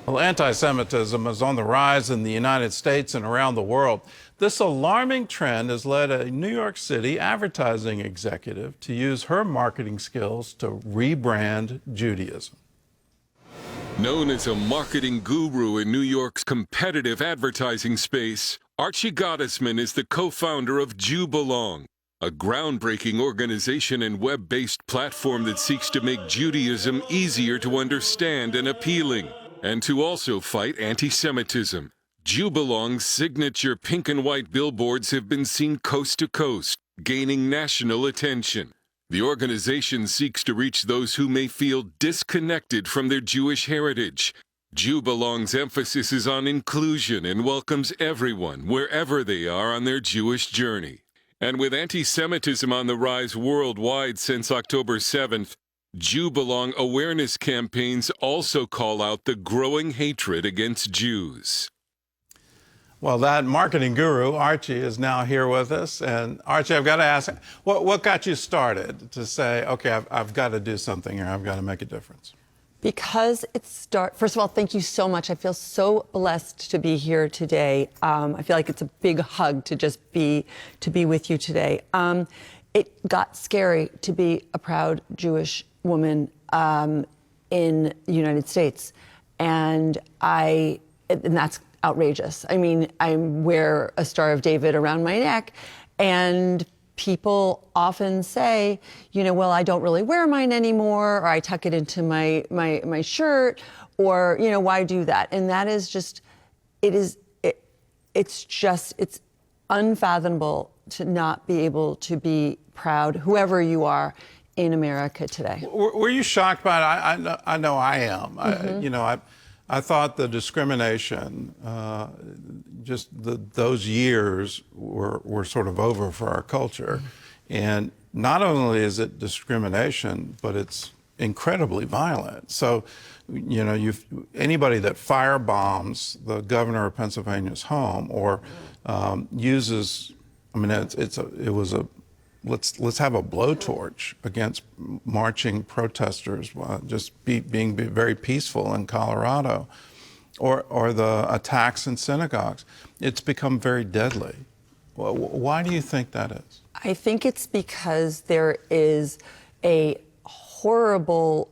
Well, anti-Semitism is on the rise in the United States and around the world. This alarming trend has led a New York City advertising executive to use her marketing skills to rebrand Judaism. Known as a marketing guru in New York's competitive advertising space, Archie Gottesman is the co-founder of JewBelong, a groundbreaking organization and web-based platform that seeks to make Judaism easier to understand and appealing, and to also fight anti-Semitism. JewBelong's signature pink and white billboards have been seen coast to coast, gaining national attention. The organization seeks to reach those who may feel disconnected from their Jewish heritage. JewBelong's emphasis is on inclusion and welcomes everyone, wherever they are on their Jewish journey. And with anti-Semitism on the rise worldwide since October 7th, JewBelong awareness campaigns also call out the growing hatred against Jews. Well, that marketing guru, Archie, is now here with us. And Archie, I've got to ask, what got you started to say, okay, I've got to do something here, I've got to make a difference? Because first of all, thank you so much. I feel so blessed to be here today. I feel like it's a big hug to just be with you today. It got scary to be a proud Jewish woman in the United States. And that's outrageous. I mean, I wear a Star of David around my neck, and people often say, you know, well, I don't really wear mine anymore, or I tuck it into my shirt, or, you know, why do that? And that is just, it's unfathomable to not be able to be proud, whoever you are, in America today. Were you shocked by it? I know I am. Mm-hmm. I thought the discrimination, those years were sort of over for our culture. Mm-hmm. And not only is it discrimination, but it's incredibly violent. So, you know, anybody that firebombs the governor of Pennsylvania's home or uses, I mean, let's have a blowtorch against marching protesters, just being very peaceful in Colorado, or the attacks in synagogues. It's become very deadly. Why do you think that is? I think it's because there is a horrible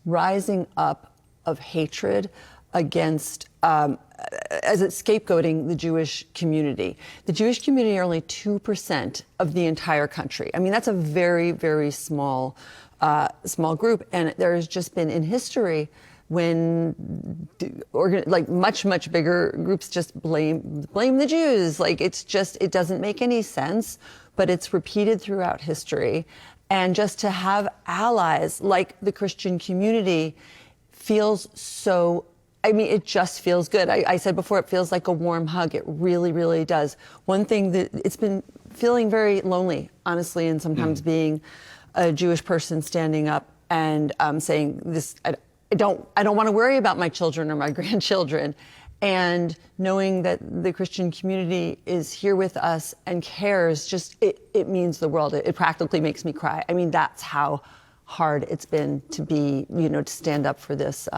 rising up of hatred against as it's scapegoating the Jewish community. The Jewish community are only 2% of the entire country. I mean, that's a very, very small group. And there has just been in history when much bigger groups just blame the Jews. Like, it doesn't make any sense, but it's repeated throughout history. And just to have allies like the Christian community feels so, I mean, it just feels good. I said before, it feels like a warm hug. It really, really does. One thing that it's been feeling very lonely, honestly, and sometimes being a Jewish person standing up and saying this, I don't want to worry about my children or my grandchildren. And knowing that the Christian community is here with us and cares, it means the world. It practically makes me cry. I mean, that's how hard it's been to be, to stand up for this,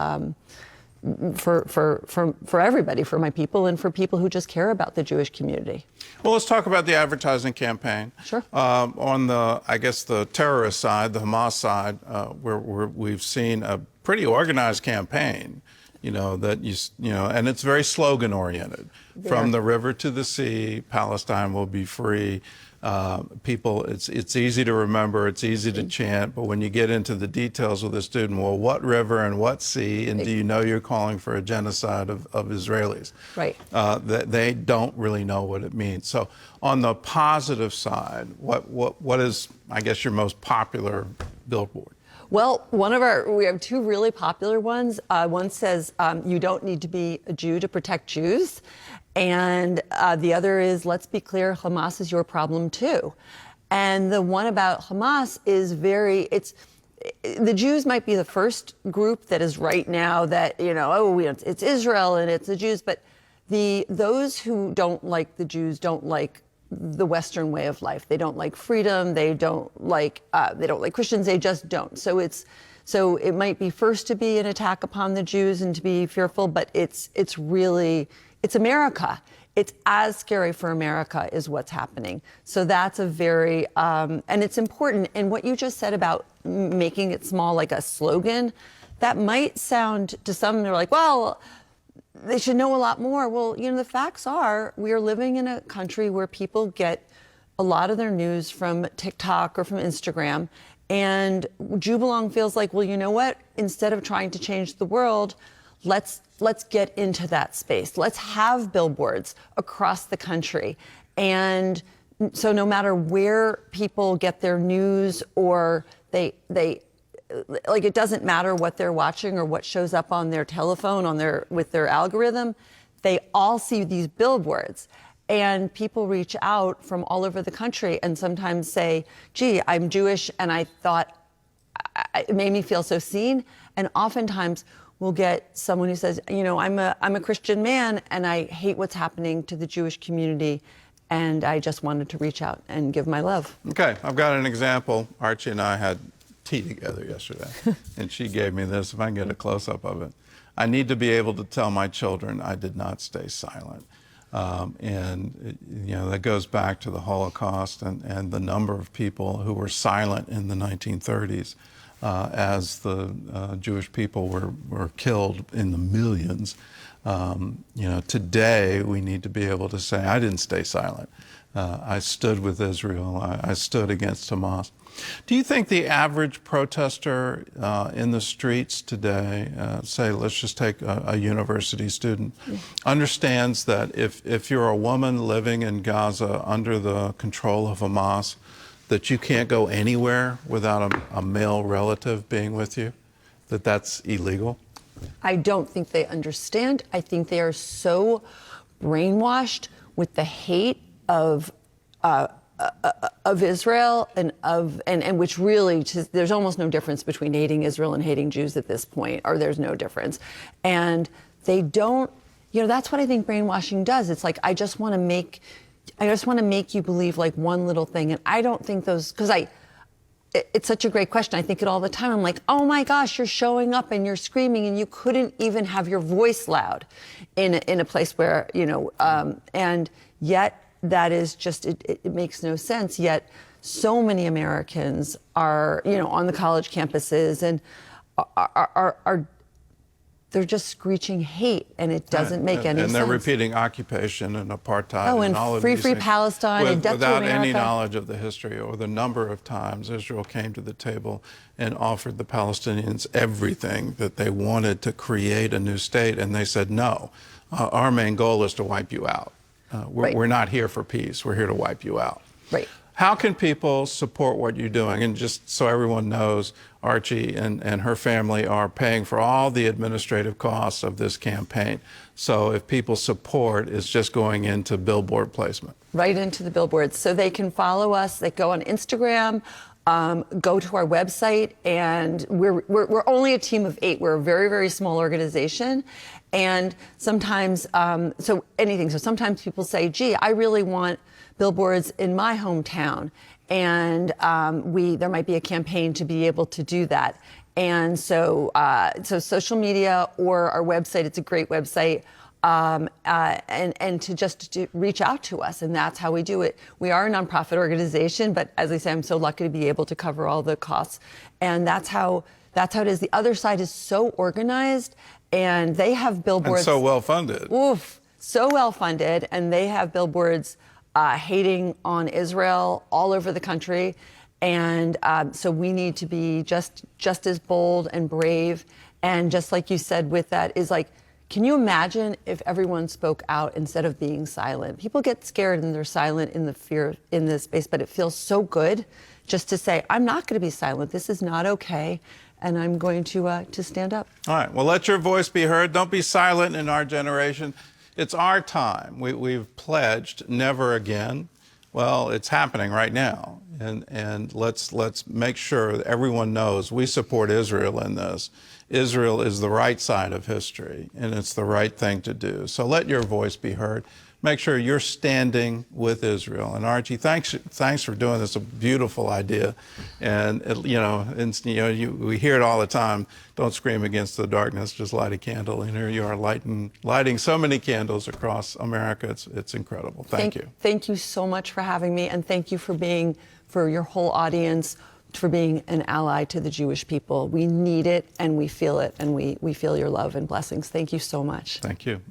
for everybody, for my people, and for people who just care about the Jewish community. Well, let's talk about the advertising campaign. Sure. On the terrorist side, the Hamas side, where we've seen a pretty organized campaign, and it's very slogan oriented. Yeah. From the river to the sea, Palestine will be free. It's easy to remember, it's easy to chant, but when you get into the details with a student, well, what river and what sea, and do you know you're calling for a genocide of Israelis? Right. They don't really know what it means. So on the positive side, what is, I guess, your most popular billboard? Well, we have two really popular ones. One says, you don't need to be a Jew to protect Jews. And the other is, let's be clear, Hamas is your problem too. And the one about Hamas is the Jews might be the first group that is right now that, it's Israel and it's the Jews, but those who don't like the Jews don't like the Western way of life. They don't like freedom. They don't like Christians. They just don't. So it's So it might be first to be an attack upon the Jews and to be fearful, but it's America. It's as scary for America is what's happening. So that's a very, and it's important. And what you just said about making it small, like a slogan, that might sound to some, they're like, well, they should know a lot more. Well, the facts are we are living in a country where people get a lot of their news from TikTok or from Instagram. And JewBelong feels like, well, you know what? Instead of trying to change the world, let's get into that space. Let's have billboards across the country. And so no matter where people get their news or they like, it doesn't matter what they're watching or what shows up on their telephone with their algorithm, they all see these billboards. And people reach out from all over the country and sometimes say, gee, I'm Jewish and I thought it made me feel so seen. And oftentimes we'll get someone who says, I'm a Christian man and I hate what's happening to the Jewish community. And I just wanted to reach out and give my love. Okay, I've got an example. Archie and I had tea together yesterday, and she gave me this, if I can get a close-up of it. I need to be able to tell my children I did not stay silent. That goes back to the Holocaust and the number of people who were silent in the 1930s as the Jewish people were killed in the millions. Today we need to be able to say, I didn't stay silent. I stood with Israel. I stood against Hamas. Do you think the average protester in the streets today, say, let's just take a university student, understands that if you're a woman living in Gaza under the control of Hamas, that you can't go anywhere without a male relative being with you, that that's illegal? I don't think they understand. I think they are so brainwashed with the hate of Israel and which really, there's almost no difference between hating Israel and hating Jews at this point, or there's no difference. And they don't, that's what I think brainwashing does. It's like, I just want to make you believe like one little thing. And I don't think because it's such a great question. I think it all the time. I'm like, oh my gosh, you're showing up and you're screaming and you couldn't even have your voice loud in a place where, and yet that is just, it makes no sense. Yet so many Americans are, on the college campuses and are they're just screeching hate, and it doesn't make any sense. And they're repeating occupation and apartheid and all of free these things Palestine and death to without America. any knowledge of the history or the number of times Israel came to the table and offered the Palestinians everything that they wanted to create a new state, and they said, no, our main goal is to wipe you out. We're not here for peace. We're here to wipe you out. Right. How can people support what you're doing? And just so everyone knows, Archie and her family are paying for all the administrative costs of this campaign. So if people support, it's just going into billboard placement. Right into the billboards. So they can follow us. They go on Instagram, go to our website, and we're only a team of 8. We're a very, very small organization. And sometimes, so sometimes people say, gee, I really want billboards in my hometown. And there might be a campaign to be able to do that. And so social media or our website, it's a great website, and to reach out to us. And that's how we do it. We are a nonprofit organization, but as I say, I'm so lucky to be able to cover all the costs. And that's how it is. The other side is so organized, and they have billboards. And so well funded. Oof, so well funded. And they have billboards hating on Israel all over the country. And so we need to be just as bold and brave. And just like you said with that is like, can you imagine if everyone spoke out instead of being silent? People get scared and they're silent in the fear in this space, but it feels so good just to say, I'm not going to be silent. This is not okay. And I'm going to stand up. All right. Well, let your voice be heard. Don't be silent in our generation. It's our time. We've pledged never again. Well, it's happening right now. And let's make sure that everyone knows we support Israel in this. Israel is the right side of history, and it's the right thing to do. So let your voice be heard. make sure you're standing with Israel. And Archie, thanks for doing this. A beautiful idea, and we hear it all the time. Don't scream against the darkness, just light a candle. And here you are lighting so many candles across America. It's incredible. Thank you. Thank you so much for having me, and thank you for your whole audience, for being an ally to the Jewish people. We need it, and we feel it, and we feel your love and blessings. Thank you so much. Thank you.